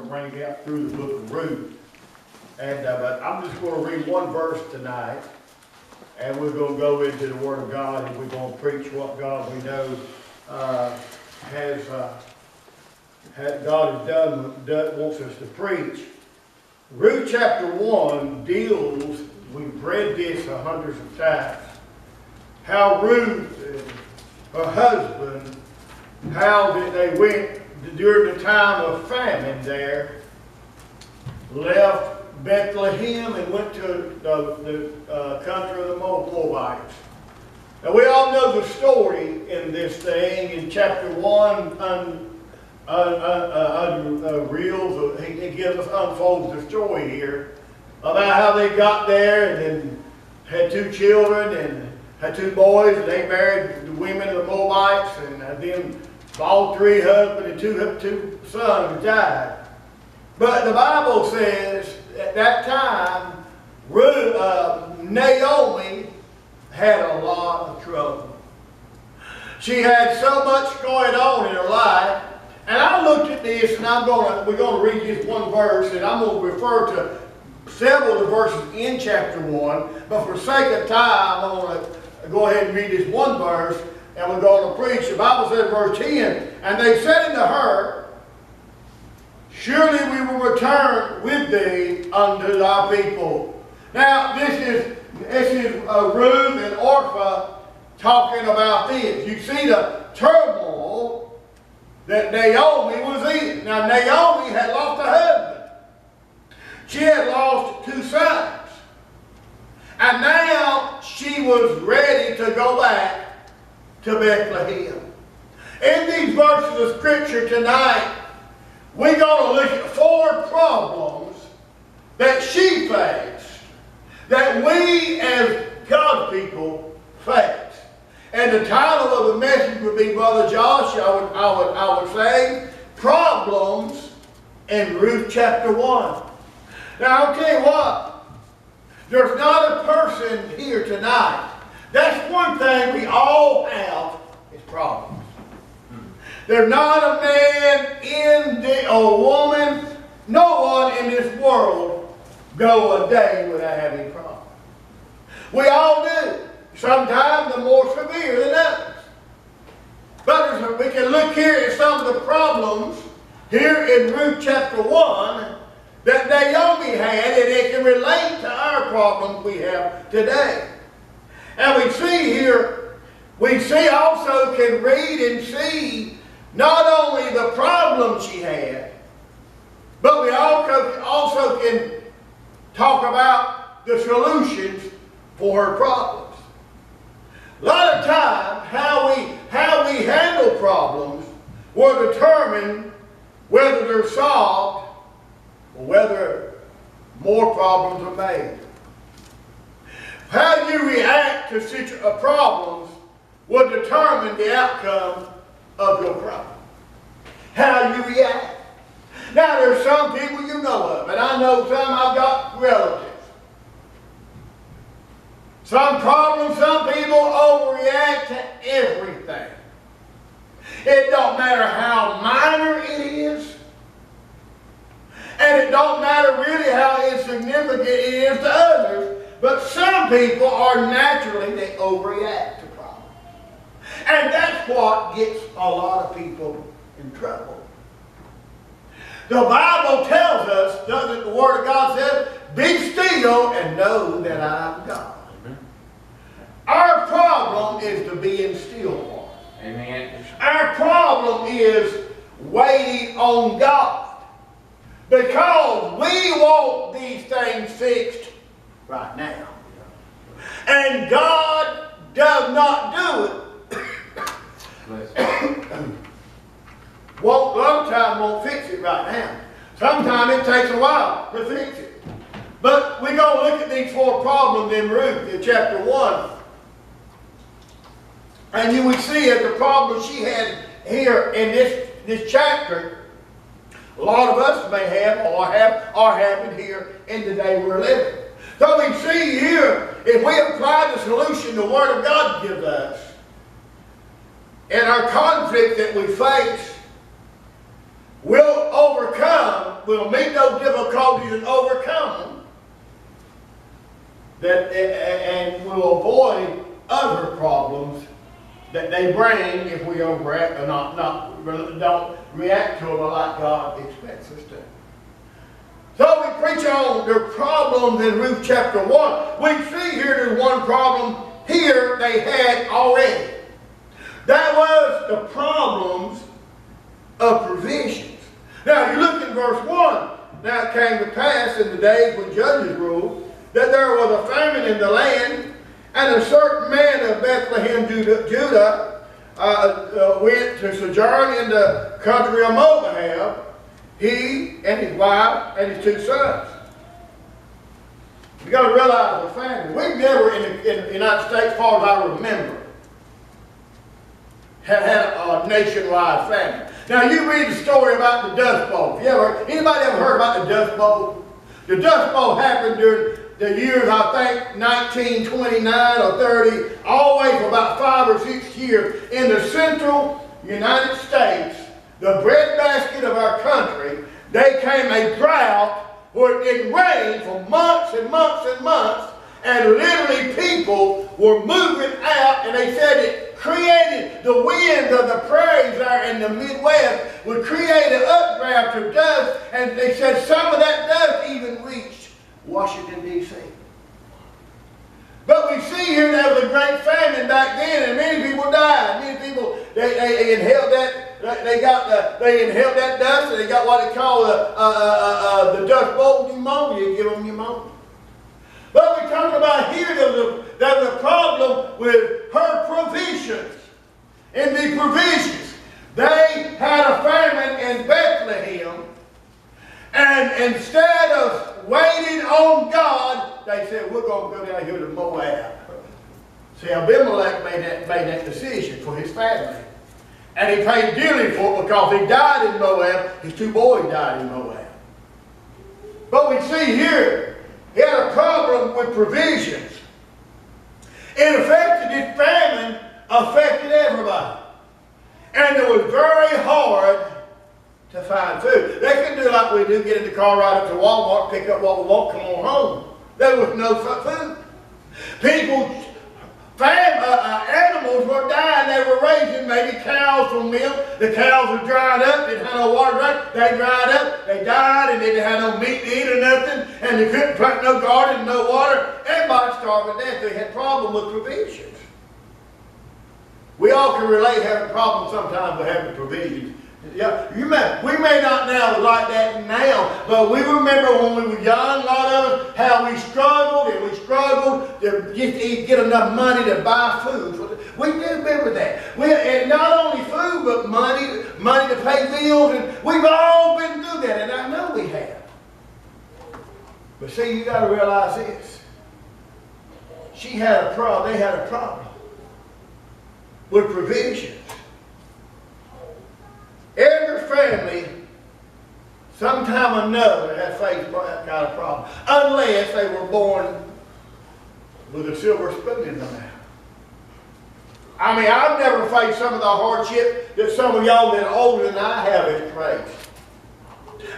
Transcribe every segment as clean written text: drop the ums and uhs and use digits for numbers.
bring out through the book of Ruth. And but I'm just going to read one verse tonight, and we're going to go into the Word of God, and we're going to preach what God we know God has done, wants us to preach. Ruth chapter 1 deals, we've read this hundreds of times, how Ruth and her husband, how they went during the time of famine there, left Bethlehem and went to the country of the Moabites. Now we all know the story in this thing. In chapter 1, reels, he gives us, unfolds the story here about how they got there and then had 2 children and had 2 boys, and they married the women of the Moabites, and then all 3 husbands and 2 sons died. But the Bible says at that time, Naomi had a lot of trouble. She had so much going on in her life. And I looked at this, and we're going to read this one verse, and I'm going to refer to several of the verses in chapter 1. But for sake of time, I'm going to go ahead and read this one verse, and we're going to preach. The Bible says, verse 10, and they said unto her, surely we will return with thee unto thy people. Now, this is Ruth and Orpah talking about this. You see the turmoil that Naomi was in. Now, Naomi had lost a husband. She had lost 2 sons. And now she was ready to go back to Bethlehem. In these verses of Scripture tonight, we're going to look at 4 problems that she faced, that we as God's people face. And the title of the message would be, Brother Josh, I would say, Problems in Ruth chapter 1. Now, I'll tell you what, there's not a person here tonight. That's one thing we all have is problems. There's not a man or woman, no one in this world go a day without having problems. We all do. Sometimes they're more severe than others. But we can look here at some of the problems here in Ruth chapter 1 that Naomi had, and it can relate to our problems we have today. And we see here, also can read and see not only the problems she had, but we also can talk about the solutions for her problems. A lot of times, how we handle problems will determine whether they're solved or whether more problems are made. How you react to problems will determine the outcome of your problem. How you react. Now, there's some people you know of, and I know some I've got relatives. Some problems, some people overreact to everything. It don't matter how minor it is, and it don't matter really how insignificant it is to others, but some people are naturally, they overreact to problems. And that's what gets a lot of people in trouble. The Bible tells us, doesn't the Word of God says, be still and know that I am God. Our problem is to be in still water. Amen. Our problem is waiting on God. Because we want these things fixed right now. And God does not do it. A lot of times won't fix it right now. Sometimes it takes a while to fix it. But we're going to look at these 4 problems in Ruth in chapter 1. And you would see that the problem she had here in this chapter, a lot of us may have or are having here in the day we're living. So we see here, if we apply the solution the Word of God gives us, in our conflict that we face, we'll overcome will meet those difficulties and overcome them, and will avoid other problems that they bring if we overreact or don't react to them like God expects us to. So we preach on their problems in Ruth chapter 1. We see here there's one problem here they had already. That was the problems of provisions. Now you look in verse 1. Now it came to pass in the days when judges ruled that there was a famine in the land, and a certain man of Bethlehem, Judah, went to sojourn in the country of Moab, he and his wife and his 2 sons. You got to realize the famine. We've never in the United States, as far as I remember, had a nationwide famine. Now you read the story about the Dust Bowl. Anybody ever heard about the Dust Bowl? The Dust Bowl happened during the years, I think, 1929 or 30, all the way for about 5 or 6 years in the central United States, the breadbasket of our country. There came a drought where it didn't rain for months and months and months, and literally people were moving out, and they said it created the winds of the prairies there in the Midwest would create an updraft of dust, and they said some of that dust even reached Washington, D.C. But we see here there was a great famine back then, and many people died. Many people, they inhaled that, they inhaled that dust, and they got what they call the dust bowl pneumonia. Give them pneumonia. But we're talking about here, there was a problem with her provisions. In the provisions, they had a famine in Bethlehem, and instead of waiting on God, they said, we're going to go down here to Moab. See, Abimelech made that decision for his family. And he paid dearly for it because he died in Moab. His 2 boys died in Moab. But we see here, he had a problem with provisions. It affected, this famine affected everybody. And it was very hard to find food. They couldn't do like we do, get in the car, ride up to Walmart, pick up what we want, come on home. There was no food. Animals were dying. They were raising maybe cows from milk. The cows were dried up. They didn't have no water to drink. They dried up. They died, and they didn't have no meat to eat or nothing. And they couldn't plant no garden, no water. Everybody starved to death. They had problems with provisions. We all can relate having problems sometimes with having provisions. Yeah, we may not now like that now, but we remember when we were young, a lot of us, how we struggled to get enough money to buy food. We do remember that. And not only food, but money to pay bills, and we've all been through that, and I know we have. But see, you got to realize this. They had a problem with provisions. Every family, sometime or another, has faced that kind of problem. Unless they were born with a silver spoon in their mouth. I mean, I've never faced some of the hardship that some of y'all that are older than I have faced.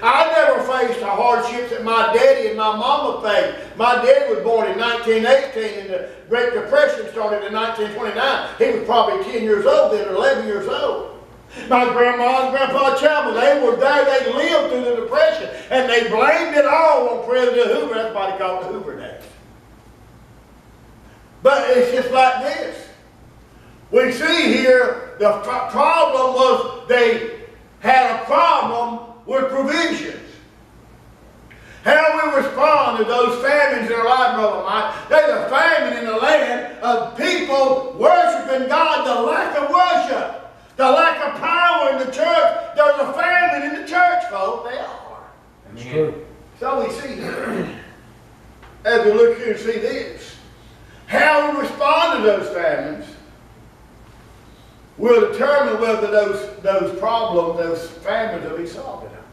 I never faced the hardships that my daddy and my mama faced. My dad was born in 1918, and the Great Depression started in 1929. He was probably 10 years old then, or 11 years old. My grandma and Grandpa Chappell, they were there, they lived through the Depression, and they blamed it all on President Hoover. That's why they called it the Hoover Days. But it's just like this. We see here the problem was they had a problem with provisions. How we respond to those famines in our life, Brother Mike. There's a famine in the land of people worshiping God, the lack of worship. The lack of power in the church. There's a famine in the church, folks. They are. That's true. So we see here, as we look here and see this, how we respond to those famines will determine whether those problems, those famines will be solved or not.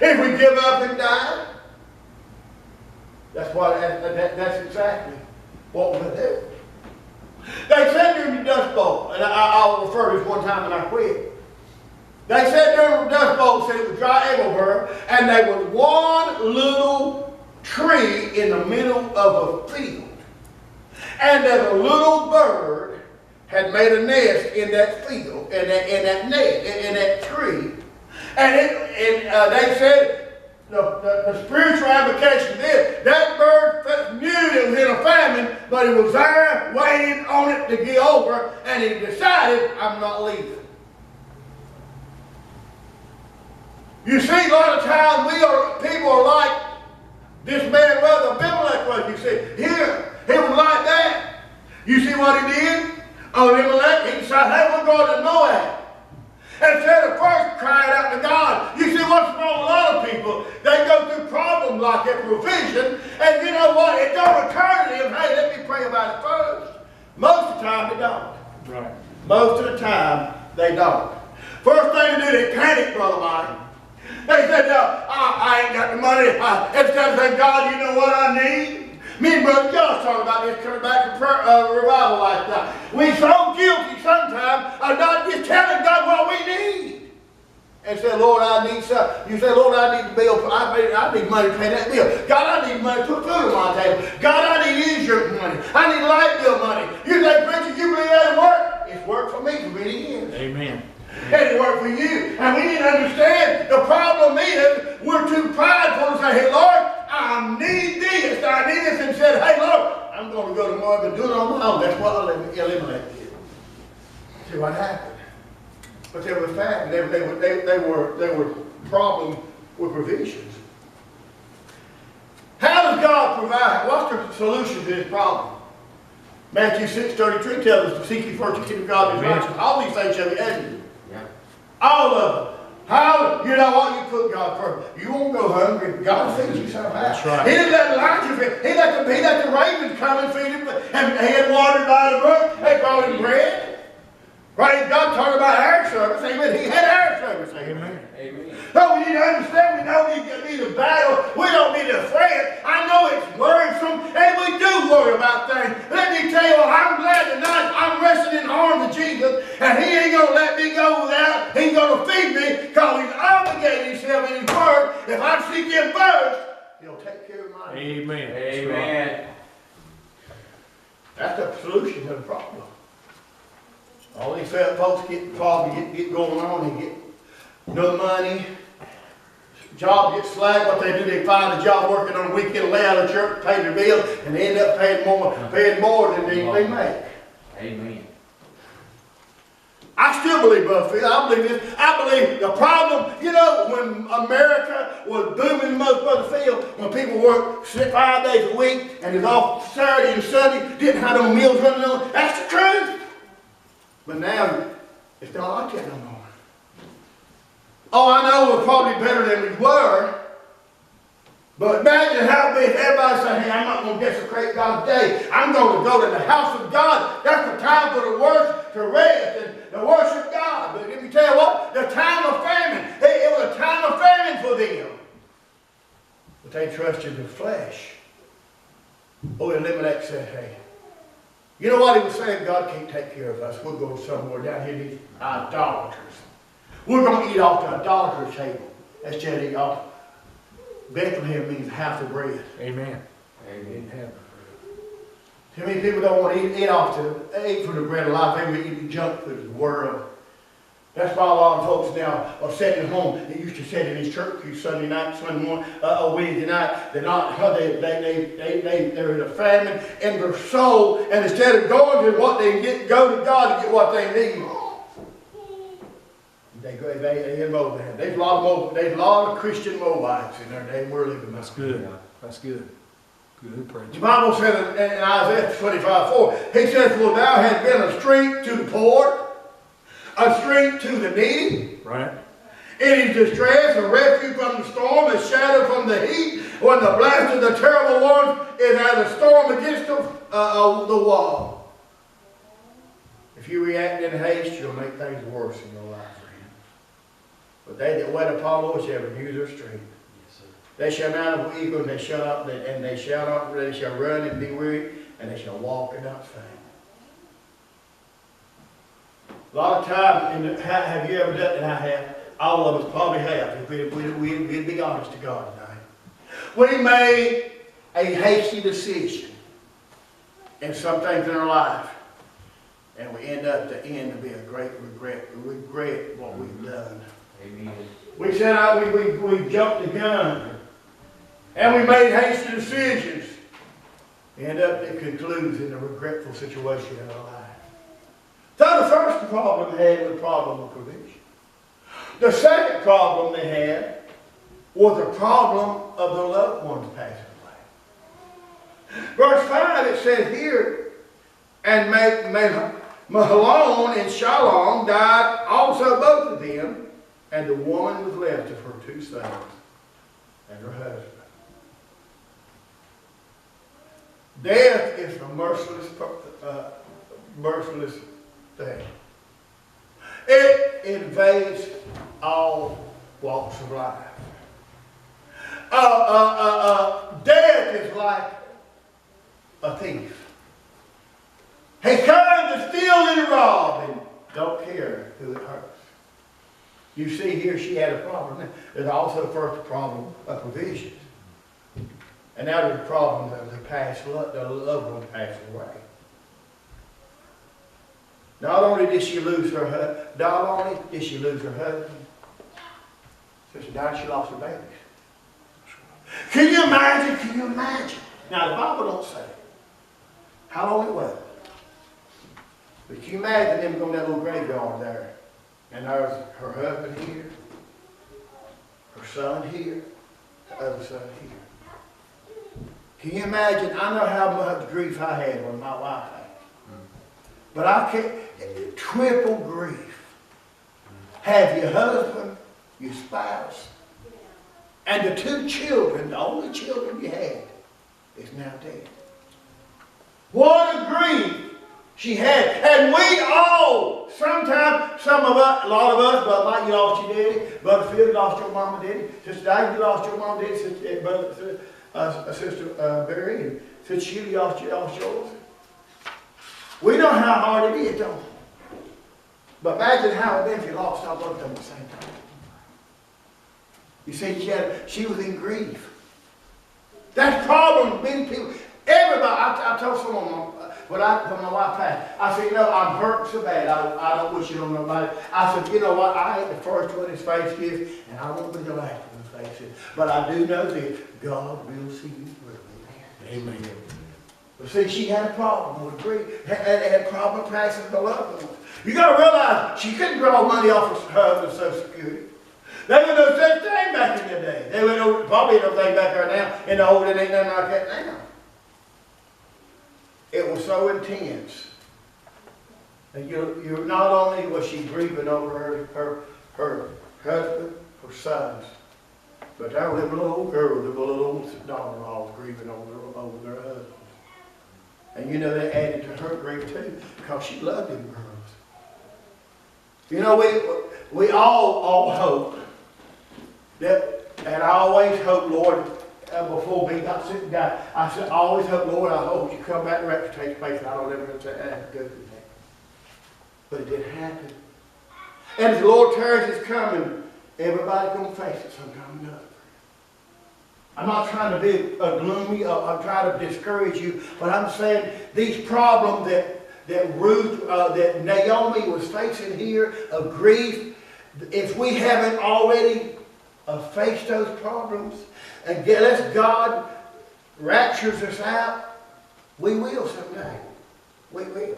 If we give up and die, that's exactly what we'll do. They said during the Dust Bowl, and I'll refer to this one time and I quit. They said during the Dust Bowl, said it was dry everywhere, And there was one little tree in the middle of a field. And that a little bird had made a nest in that field, in that tree. And they said, the spiritual application of this, that bird knew it was in a famine, but he was there waiting on it to get over, and he decided, I'm not leaving. You see, a lot of times people are like this man was, Abimelech was, you see. Here, he was like that. You see what he did? Abimelech, he decided, hey, we're going to Moab. Instead of first crying out to God. You see what's wrong with a lot of people? They go through problems like that, provision, and you know what? It don't occur to them, hey, let me pray about it first. Most of the time they don't. Right. Most of the time they don't. First thing they do, they panic, Brother Mike. They said, I ain't got the money. Instead of saying, God, you know what I need? Me and Brother Josh talking about this, coming back to revival lifestyle. We're so guilty sometimes of not just telling God what we need. And say, Lord, I need something. You say, Lord, I need the bill. I need money to pay that bill. God, I need money to put food on my table. God, I need insurance money. I need light bill money. You say, preacher, you believe that work? It's worked for me for many years. Amen. And it worked for you. And we need to understand the problem is we're too prideful to say, hey, Lord, I need this. I need this. And said, hey, Lord, I'm going to go to Moab and do it on my own. That's what Elimelech did. See what happened. But they were fat. They were problems with provisions. How does God provide? What's the solution to this problem? Matthew 6:33 tells us to seek ye first the kingdom of God and His righteousness. All these things shall be added to you. All of them. How, you know what, you put God first. You won't go hungry. God feeds you somehow. That's right. He didn't let Elijah feed. He let the ravens come and feed him. And he had water by the brook. They brought him bread. Right? God talking about our service. Amen. He had our service. Amen. Amen. So we need to understand, we don't need to battle. We don't need to fret. I know it's worrisome, and we do worry about things. Let me tell you, I'm glad tonight I'm resting in the arms of Jesus, and He ain't going to let me go without. He's going to feed me, because He's obligated Himself in His Word. If I seek Him first, He'll take care of my needs. Amen. Amen. That's the solution to the problem. All these folks get going on, they get no money. Job gets slack. What they do, they find a job working on a weekend, lay out of church, pay their bills, and they end up paying more than they make. Amen. I still believe, Brother Phil. I believe this. I believe the problem, you know, when America was booming the most, Brother Phil, when people worked 5 days a week and was off Saturday and Sunday, didn't have no meals running on. That's the truth. But now, it's not like that no more. Oh, I know we're probably better than we were. But imagine how big everybody saying, hey, I'm not going to desecrate God's day. I'm going to go to the house of God. That's the time for the worship, to rest and to worship God. But let me tell you what, the time of famine, it was a time of famine for them. But they trusted the flesh. Oh, Elimelech said, hey, you know what he was saying? God can't take care of us. We'll go somewhere down here, these idolaters. We're going to eat off the idolater's table. That's just eat off. Bethlehem means house of bread. Amen. Amen. Too many people don't want to eat from the bread of life. They would eat junk food of the world. That's why a lot of folks now are sitting at home. They used to sit in his church pew Sunday night, Sunday morning, Wednesday night. They're not. They're in a famine in their soul, and instead of going to what they get, go to God to get what they need. They in Moab. There's a lot of Christian Moabites in there. They were living. That's good. That's good. Good preaching. The Bible says in Isaiah 25:4, He says, "For thou hast been a strength to the poor, a strength to the needy, right? In his distress, a refuge from the storm, a shadow from the heat, when the blast of the terrible one is as a storm against the wall." If you react in haste, you'll make things worse in your life, friend. But they that wait upon the Lord shall renew their strength. Yes, sir. They shall mount up with eagles, and they shall run and be weary, and they shall walk and not faint. A lot of times, have you ever done it? And I have. all of us probably have, if we'd be honest to God tonight. We made a hasty decision in some things in our life, and we end up at the end to be a great regret. We regret what we've done. Amen. We said we jumped the gun, and we made hasty decisions. End up it concludes in a regretful situation in our life. So the first problem they had was the problem of provision. The second problem they had was the problem of their loved ones passing away. Verse 5, it says here, and Mahlon and Shalom died also both of them, and the woman was left of her 2 sons and her husband. Death is a merciless thing. It invades all walks of life. Death is like a thief. He comes to steal and rob and don't care who it hurts. You see here she had a problem. There's also first the problem of provisions. And now there's the problem of the loved one passing away. Not only did she lose her husband, so now she lost her babies. Can you imagine? Now the Bible don't say how long it was. But can you imagine them going to that little graveyard there? And there's her husband here, her son here, the other son here. Can you imagine? I know how much grief I had when my wife had. But I can't, triple grief. Have your husband, your spouse, and the 2 children, the only children you had, is now dead. What a grief she had. And we all, sometimes, some of us, a lot of us, but Mike, you lost your daddy, Brother Phil, you lost your mama, daddy, Sister Diane, you lost your mama, daddy, Sister Barry, and Sister Sheila, you lost yours. We know how hard it is, don't we? But imagine how it would be if you lost all both of them at the same time. You see, she was in grief. That's problem with many people. Everybody, I told someone when my wife passed, I said, I'm hurt so bad. I don't wish it on nobody. I said, you know what? I ain't the first one his face is, and I won't be the last one his face is. But I do know this: God will see you through. Amen. But see, she had a problem with grief. Had a problem passing the loved ones. You got to realize she couldn't draw money off her husband's Social Security. They would no such thing back in the day. They would probably no thing back there now. In the old, it ain't nothing like that now. It was so intense. And you not only was she grieving over her husband, her sons, but there was a little old girl, the little old daughter-in-law was grieving over their husbands. And you know, they added to her grief too, because she loved them girls. You know, we all hope that, and I always hope, Lord, before me got sitting down, I said, I always hope, Lord, I hope you come back and rapture takes place, and I don't ever say, go through that. But it didn't happen. And as the Lord tarries his coming, everybody's going to face it sometime or another. I'm not trying to be gloomy, I'm trying to discourage you, but I'm saying these problems that Ruth, that Naomi was facing here of grief, if we haven't already faced those problems, and unless God raptures us out, we will someday. We will.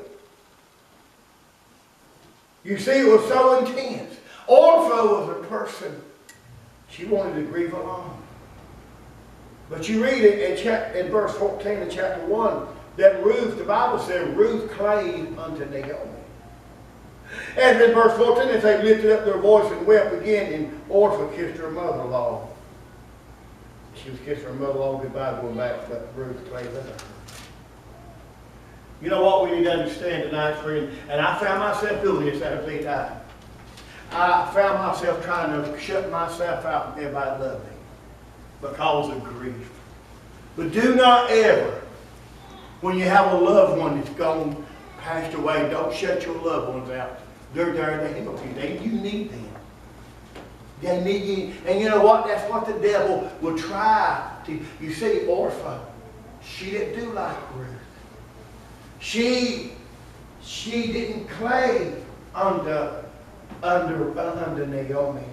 You see, it was so intense. Orpha was a person, she wanted to grieve alone. But you read it in verse 14 of chapter 1, that Ruth, the Bible said, Ruth clave unto Naomi. And in verse 14, it says, lifted up their voice and wept again, and Orpha kissed her mother-in-law. She was kissing her mother-in-law goodbye, going back, but Ruth clave unto her. You know what we need to understand tonight, friend? And I found myself doing this at a big time. I found myself trying to shut myself out from everybody that loved me because of grief. But do not ever, when you have a loved one that's gone, passed away, don't shut your loved ones out. They're there to help you. You need them. They need you. And you know what? That's what the devil will try to. You see, Orpha, she didn't do like Ruth. She didn't claim under Naomi.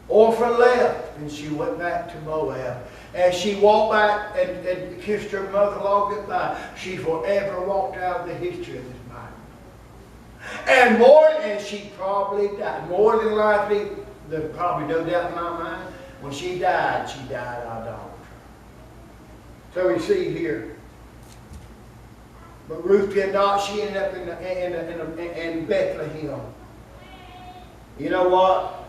Orpha left and she went back to Moab. As she walked back and kissed her mother-in-law goodbye, she forever walked out of the history of this Bible. And she probably died. More than likely, there's probably no doubt in my mind, when she died idolatry. So we see here. But Ruth did not. She ended up in Bethlehem. You know what?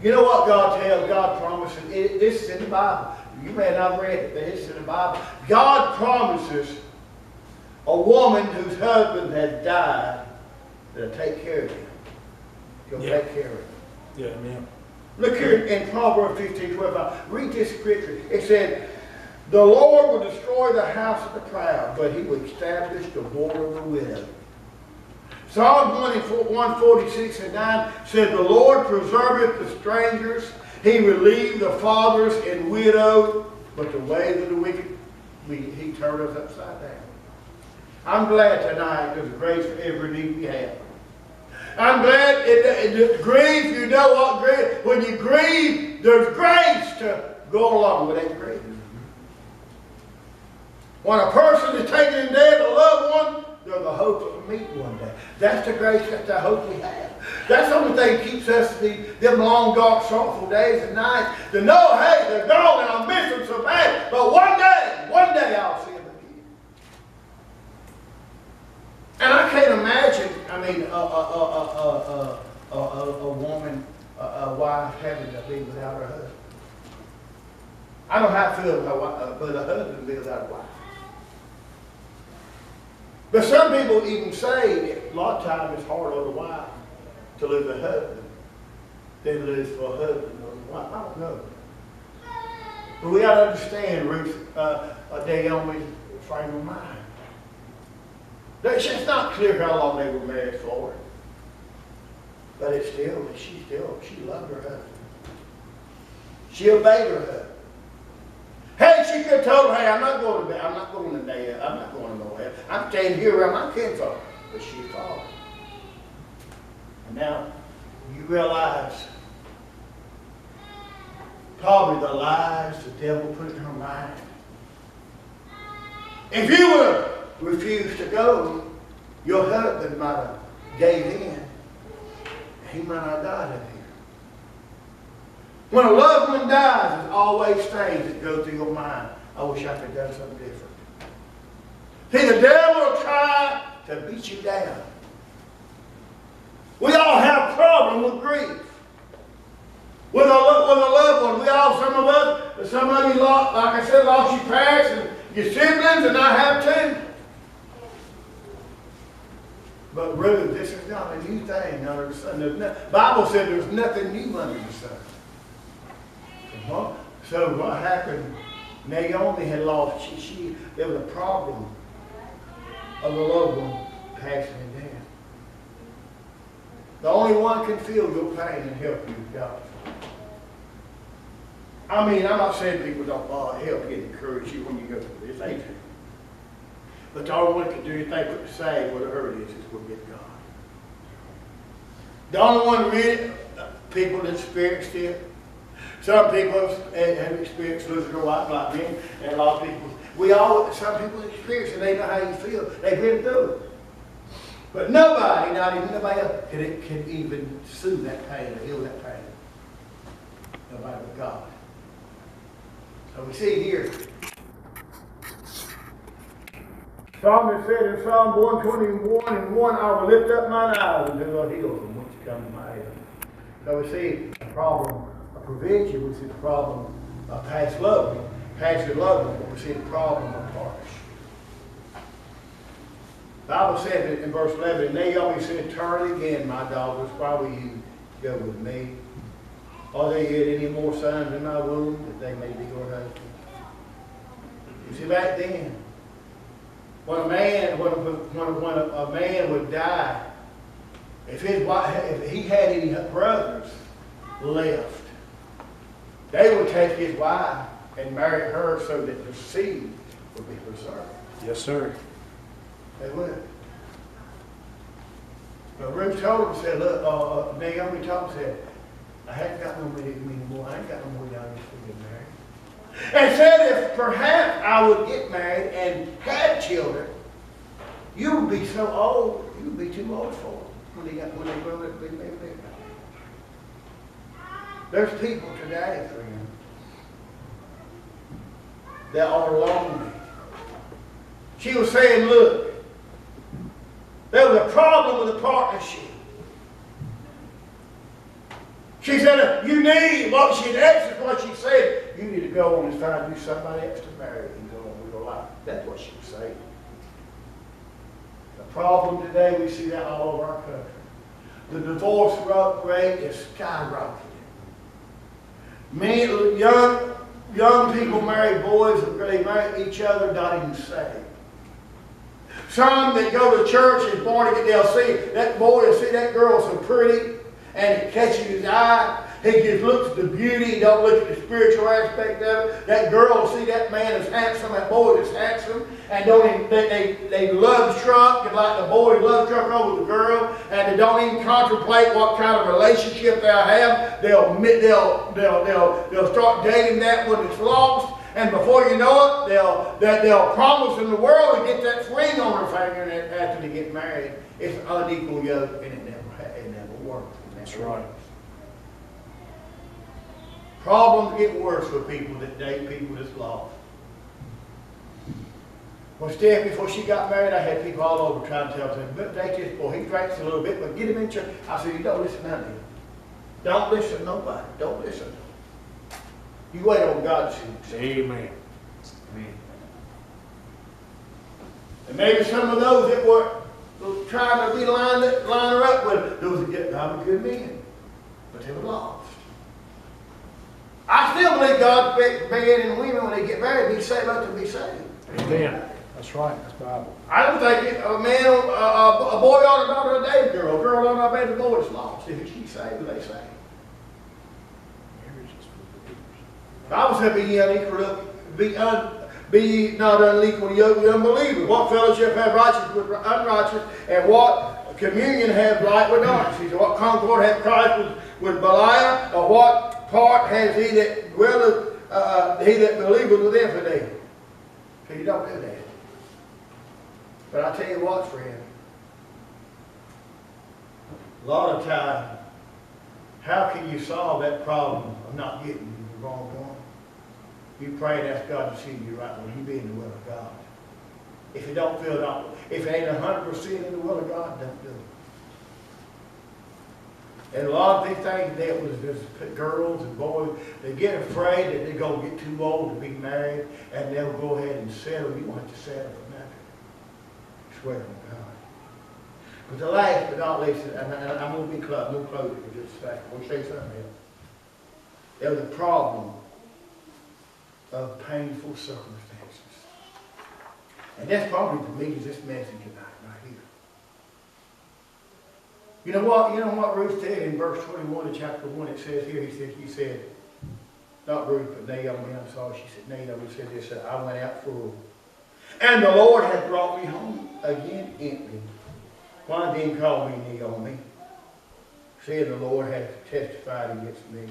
You know what God tells? God promises. This is in the Bible. You may not have read it, but it's in the Bible. God promises a woman whose husband has died that'll take care of him. He'll take care of him. Yeah, amen. Look here in Proverbs 15:12. Read this scripture. It said, the Lord will destroy the house of the proud, but he will establish the border of the widow. Psalm 146 and 9 said, the Lord preserveth the strangers. He relieved the fathers and widows, but the ways of the wicked, he turned us upside down. I'm glad tonight there's grace for every need we have. I'm glad in grief, you know what grief, when you grieve, there's grace to go along with that grief. When a person is taken in death, a loved one, there's the hope of meet one day. That's the grace, that's the hope we have. That's the only thing that keeps us them long, dark, sorrowful days and nights. To know, hey, they're gone and I'll miss them so bad. But one day I'll see them again. And I can't imagine, I mean, a woman, a wife having to be without her husband. I don't know how it feels but a husband be without a wife. But some people even say a lot of times it's harder on the wife to lose a husband than to lose for a husband or a wife. I don't know. But we got to understand Ruth, Naomi's frame of mind. It's not clear how long they were married for. But it's still, she loved her husband. She obeyed her husband. Hey, she could have told her, hey, I'm not going nowhere. I'm staying here around my kinfolk. But she followed. And now, you realize probably the lies the devil put in her mind. If you would have refused to go, your husband might have gave in. He might not have died up here. When a loved one dies, there's always things that go through your mind. I wish I could have done something different. See, the devil will try to beat you down. We all have a problem with grief. With a loved one. We all, some of you, like I said, lost your parents and your siblings, and I have too. But Ruth, this is not a new thing under the sun. The Bible said there's nothing new under the sun. So what happened? Naomi had lost. There was a problem of a loved one passing down. The only one can feel your pain and help you is God. I mean, I'm not saying people don't help you and encourage you when you go through this. They do. But the only one can do anything but to say what the hurt is with God. The only one really, people that experienced it. Some people have experienced losing their wife like me, and a lot of people. Some people experience it, they know how you feel. They've been through it. But nobody, not even nobody else, can even soothe that pain or heal that pain. Nobody but God. So we see here. Psalmist said in Psalm 121 and 1, I will lift up mine eyes unto the hills from which comes my help. So we see a problem of provision, we see the problem of passive loving, but we see the problem of harsh. The Bible said in verse 11, Naomi said, turn again, my daughters, why will you go with me? Are there yet any more sons in my womb that they may be your husband? You see, back then, when a man would die, if he had any brothers left, they would take his wife and marry her so that the seed would be preserved. Yes, sir. They would. But Ruth told him, said, look, Naomi told him, said, I haven't got no money anymore. I ain't got no more youngest to get married. And said, if perhaps I would get married and had children, you would be so old, you would be too old for them when they grow up to be married. There's people today, friend, that are lonely. She was saying, look, there was a problem with the partnership. She said, you need, that's what she said, you need to go on and find you somebody else to marry and go on with your life. That's what she was saying. The problem today, we see that all over our country. The divorce rate is skyrocketing. Many young people marry boys, they marry each other, not even saved. Some that go to church is born again, they'll see that boy, they'll see that girl so pretty, and it catches his eye. He just looks at the beauty, he don't look at the spiritual aspect of it. That girl will see that man is handsome, that boy is handsome, and they love struck, and like the boy love struck over the girl, and they don't even contemplate what kind of relationship they'll have. They'll start dating that when it's lost. And before you know it, they'll promise in the world to get that ring on their finger, and after they get married, it's an unequal yoke, and it never works. That's right. Problems get worse for people that date people that's lost. Well, Steph, before she got married, I had people all over trying to tell them, but date this boy. He drinks a little bit, but get him in church. I said, you don't listen to him. Don't listen to nobody. Don't listen. You wait on God to see. Amen. Amen. And maybe some of those that were trying to line her up with, those that God were good men, but they were lost. I still believe God expects men and women when they get married be saved, let them be saved. Amen. That's right. That's Bible. I don't think a boy ought to daughter a date girl. A girl ought to date a boy that's lost. If she's saved, they saved. Marriage is for believers. The Bible said, be not unequal to the unbeliever. What fellowship have righteous with unrighteous, and what communion have light with darkness? He said, what concord hath Christ with Belial, or what part has he that dwelleth, he that believeth with infidel? So you don't do that. But I tell you what, friend, a lot of time, how can you solve that problem of not getting the wrong one? You pray and ask God to see you right when you be in the will of God. If you don't feel it, if it ain't 100% in the will of God, don't do it. And a lot of these things dealt with just girls and boys, they get afraid that they're going to get too old to be married, and they'll go ahead and settle. You want to settle for nothing. Swear on God. But the last but not least, and I'm going to be close, I'm going to close it for just a second. We'll say something else. There was a problem of painful circumstances. And that's probably the meat of this message tonight, right here. You know what Ruth said in verse 21 of chapter 1, it says here, he said, not Ruth, but Naomi, I'm sorry, she said, Naomi said this, I went out full, and the Lord hath brought me home again empty. Why didn't he call me Naomi? Said the Lord hath testified against me,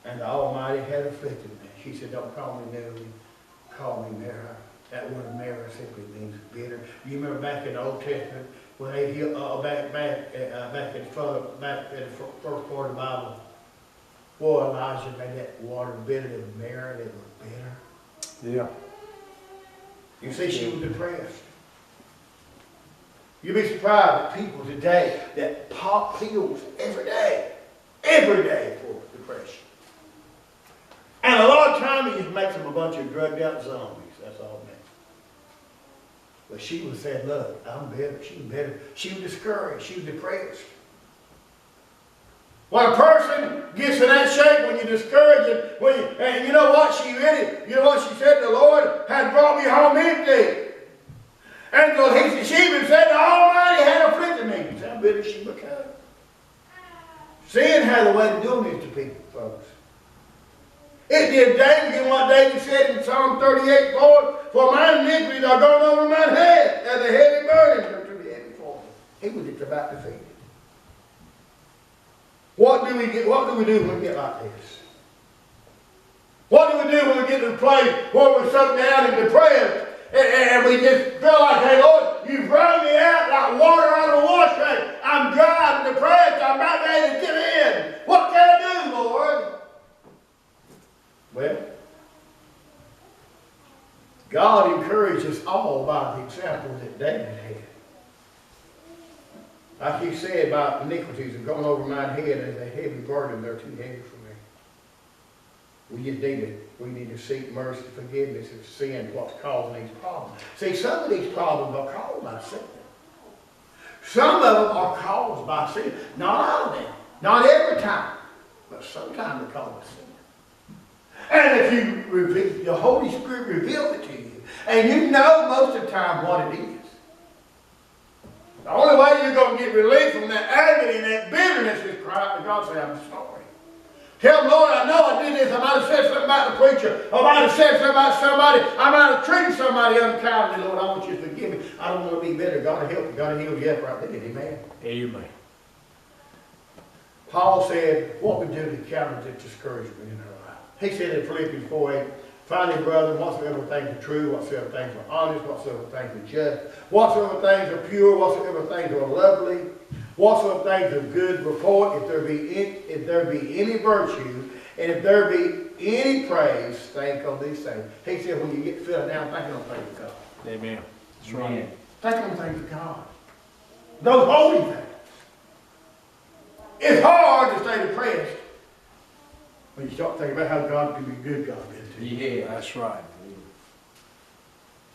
and the Almighty hath afflicted me. She said, don't call me Naomi, call me Mara. That word Mara simply means bitter. You remember back in the Old Testament, when they back in the first part of the Bible, boy, Elijah made that water bitter. It was Mara, it was bitter. Yeah. You see, she was depressed. You'd be surprised at people today that pop pills every day for depression. And a lot of times it just makes them a bunch of drugged out zombies. That's all it meant. But she was saying, look, I'm better. She was better. She was discouraged. She was depressed. When a person gets in that shape, when you're discouraged, and you know what she said? The Lord had brought me home empty. And so she even said, the Almighty had afflicted me. He said, how bitter she became. Sin had a way of doing this to people, folks. It did David, and what David said in Psalm 38:4, for my iniquities are gone over my head, as a heavy burden are too heavy for me. He was just about defeated. What do we do when we get like this? What do we do when we get to the place where we're sunk down and depressed, and we just feel like, hey Lord, you've thrown me out like water out of a wash tank. I'm dry, I'm depressed, I'm not ready to get in. What can I do, Lord? Well, God encouraged us all by the example that David had. Like he said about iniquities have gone over my head as a heavy burden, they're too heavy for me. We need to seek mercy, forgiveness of sin, what's causing these problems. See, some of these problems are caused by sin. Some of them are caused by sin. Not all of them. Not every time. But sometimes they're caused by sin. And if you, the Holy Spirit reveals it to you, and you know most of the time what it is, the only way you're going to get relief from that agony and that bitterness is cry out to God and say, I'm sorry. Tell him, Lord, I know I did this. I might have said something about the preacher. I might have said something about somebody. I might have treated somebody unkindly. Lord, I want you to forgive me. I don't want to be bitter. God will help you. God will heal you up right there. Amen. Amen. Paul said, what we do to counter this discouragement in our life. He said in Philippians 4:8, finally, brethren, whatsoever things are true, whatsoever things are honest, whatsoever things are just, whatsoever things are pure, whatsoever things are lovely, whatsoever things of good report, if there be any virtue, and if there be any praise, think on these things. He said, when you get filled down, think on things of God. Amen. That's right. Amen. Think on things of God. Those holy things. It's hard to stay depressed when you start thinking about how God can be good, God can to you. Yeah. That's right.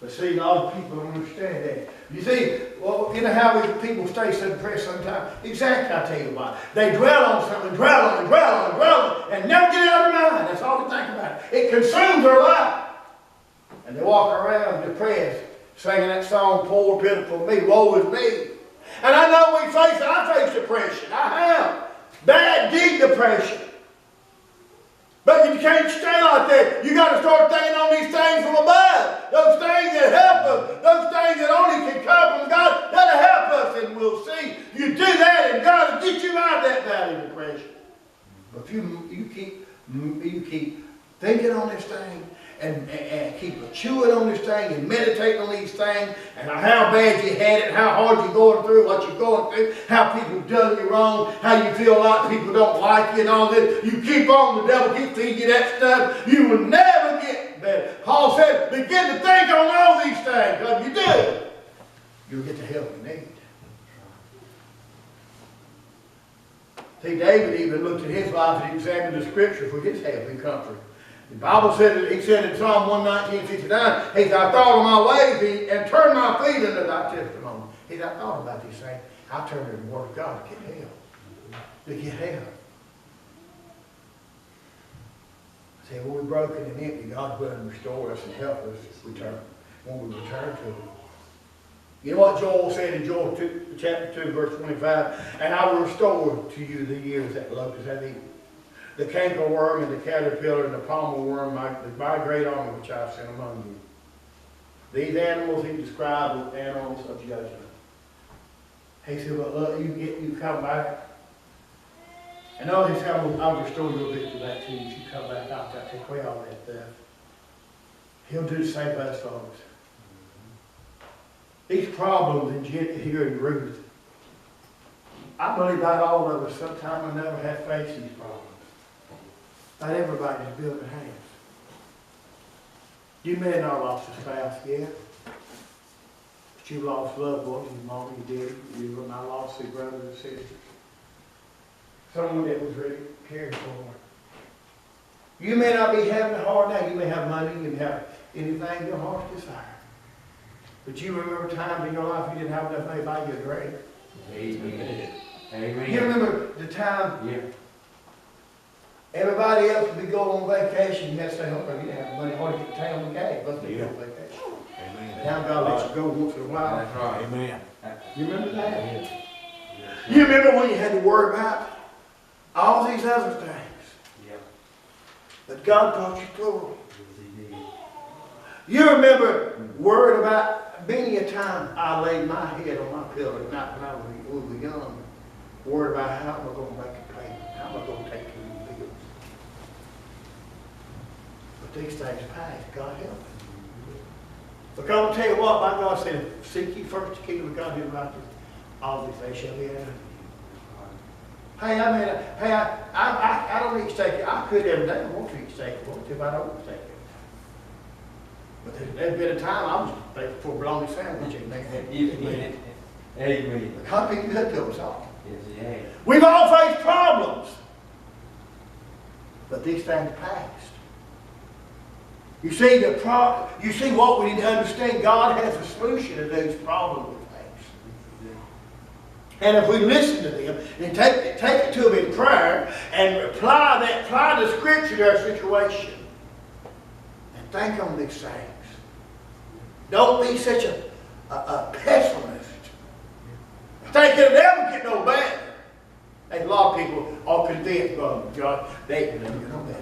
But see, a lot of people don't understand that. You see, well, you know how people stay so depressed sometimes? Exactly, I tell you why. They dwell on something, dwell on it, and never get it out of their mind. That's all they think about. It consumes their life. And they walk around depressed, singing that song, poor, pitiful me, woe is me. And I know I face depression. I have. Bad, deep depression. But you can't stay like that. You got to start thinking on these things from above. Those things that help us. Those things that only can come from God. That'll help us, and we'll see. You do that, and God will get you out of that valley of depression. But if you keep thinking on this thing, and keep chewing on this thing and meditating on these things and how bad you had it, how hard you're going through, what you're going through, how people done you wrong, how you feel like people don't like you and all this. You keep on, the devil keep feeding you that stuff. You will never get better. Paul said, begin to think on all these things. Because if you do, you'll get the help you need. See, David even looked at his life and examined the scripture for his help and comfort. The Bible said, he said in Psalm 119:59, he said, I thought of my ways and turned my feet into thy testimony. He said, I thought about these things. I turned to the word of God to get help. To get help. See, when we're broken and empty, God's willing to restore us and help us when we return to Him. You know what Joel said in Joel chapter 2, verse 25? And I will restore to you the years that locusts have eaten. The cankerworm and the caterpillar and the palmer worm, my great army which I have sent among you. These animals he described as animals of judgment. He said, but look, you come back. And all this time I'll restore your victory back to you. You come back, I'll take away all that stuff. He'll do the same for us folks. These problems here in Ruth, I believe that all of us sometime or another have faced these problems. Not everybody's built a house. You may not have lost a spouse yet, but you lost loved ones, your mom, your daddy, you might have lost your brothers and sisters. Someone that was really cared for. You may not be having a hard day. You may have money, you may have anything your heart desires. But you remember times in your life you didn't have enough money to buy you a drink. Amen. Amen. You remember the time Yeah. everybody else would be going on vacation, you had to stay home because you didn't have money hard to get to town with gas. Let's be on vacation. Amen. Now God lets you go once in a while. That's right. Amen. You remember that? You remember when you had to worry about all these other things? Yep. But God brought you through. Yes, he did. You remember worried about many a time I laid my head on my pillow at night when I was young, worried about how am I going to make a payment? How am I going to take care of the bills? But these things pass. God help me. Because I'll tell you what, my God said, seek ye first the kingdom of God and his righteousness, all these things shall be added unto you. Hey, I don't need to take it. I could every day. I want to eat steak. I want to if I don't want to take it. But there's been a time I was thankful for a bologna sandwich. Amen. Amen. God be good to us all. Yes, he has. We've all faced problems. But these things passed. You see you see what we need to understand. God has a solution to those problems we face. And if we listen to them and take it to them in prayer and apply the scripture to our situation and think on these things. Don't be such a pessimist. Think it'll never get no better. And a lot of people are convinced, well, God, they can never get no better.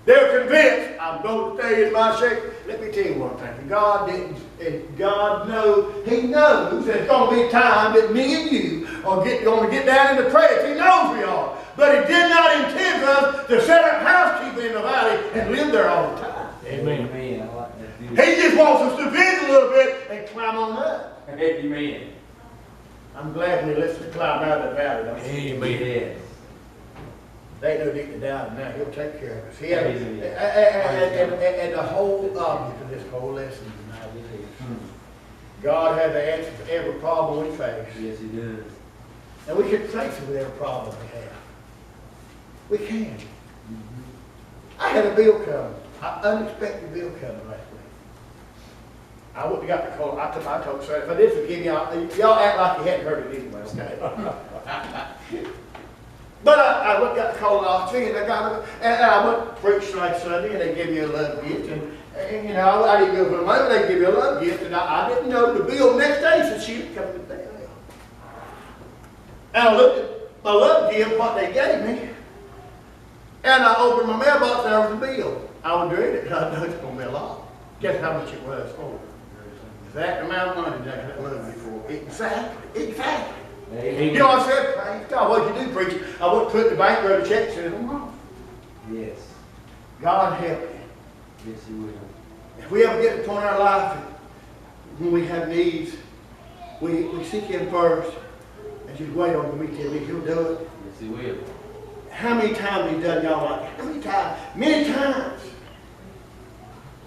They're convinced, I'm going to tell you in my shape. Let me tell you one thing. God didn't, and God knows, He knows there's going to be a time that me and you are going to get down in the prayers. He knows we are. But He did not intend for us to set up housekeeping in the valley and live there all the time. Amen. Amen. I like that. He just wants us to visit a little bit and climb on up. Amen. I'm glad we listened to climb out of the valley. Don't you? Amen. Yes. They don't need to down now. He'll take care of us. He Praise had, Him. and the whole object of this whole lesson tonight is this. God has the answer to every problem we face. Yes, he does. And we can face it with every problem we have. We can. I had a bill come. An unexpected bill coming last week. I wouldn't have got the call. I told the if I did forgive y'all act like you hadn't heard it anyway, okay? But I went got the call last week, and I went to preach last Sunday, and they give you a love gift, and you know I didn't go for the money, but they give you a love gift, and I didn't know the bill the next day said she was coming to the mail. And I looked at my love gift, what they gave me, and I opened my mailbox, and there was a bill. I was doing it, because I know it's going to be a lot. Guess how much it was? Oh, exact amount of money that love gift for. Exactly. Amen. You know what I said? Praise God. What'd you do, preacher? I wouldn't put the bank wrote a check and send them wrong. Yes. God help you. Yes, he will. If we ever get to a point in our life when we have needs, we seek Him first and just wait on Him. He'll do it. Yes, he will. How many times have He done y'all like that? How many times? Many times.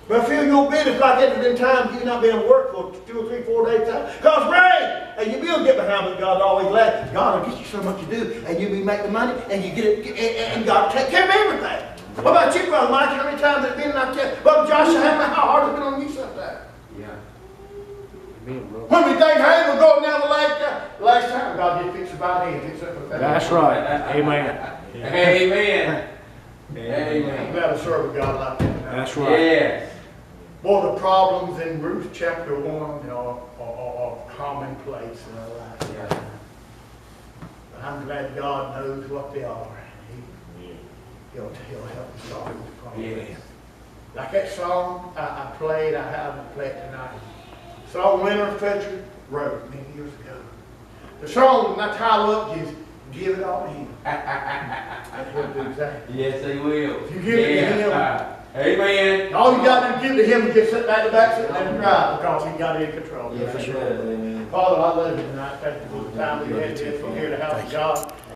But I feel your business like that. There's been times you've not been able to work for 2 or 3, 4 days. Because rain! And you will get behind, but God's always glad. God will get you so much to do, and you'll be making money, and you get it, and God will take care of everything. What about you, Brother Mike? How many times has it been like that? Brother Joshua, how hard has it been on you sometimes? Yeah. Amen, brother. When we think, hey, we're going down the lake, last time God just fixed about him. Fixed up with that. That's right. Amen. Amen. I'm Amen. glad to serve a God like that tonight. That's right. Yes. Boy, the problems in Ruth chapter 1 are commonplace in our life. Yeah. But I'm glad God knows what they are. He'll help us solve these problems. Yes. Like that song I played, I haven't played tonight. Song Leonard Fletcher wrote many years ago. The song, my title up is Give It All to Him. That's what it do exactly. Yes, he will. If you give it to Him, Amen. all you got to give to Him is just sit back to back, sit there and cry, because He got it in control. Yes, he does. Amen. Father, I love You tonight. Thank You for the time we had here to hear the house of God.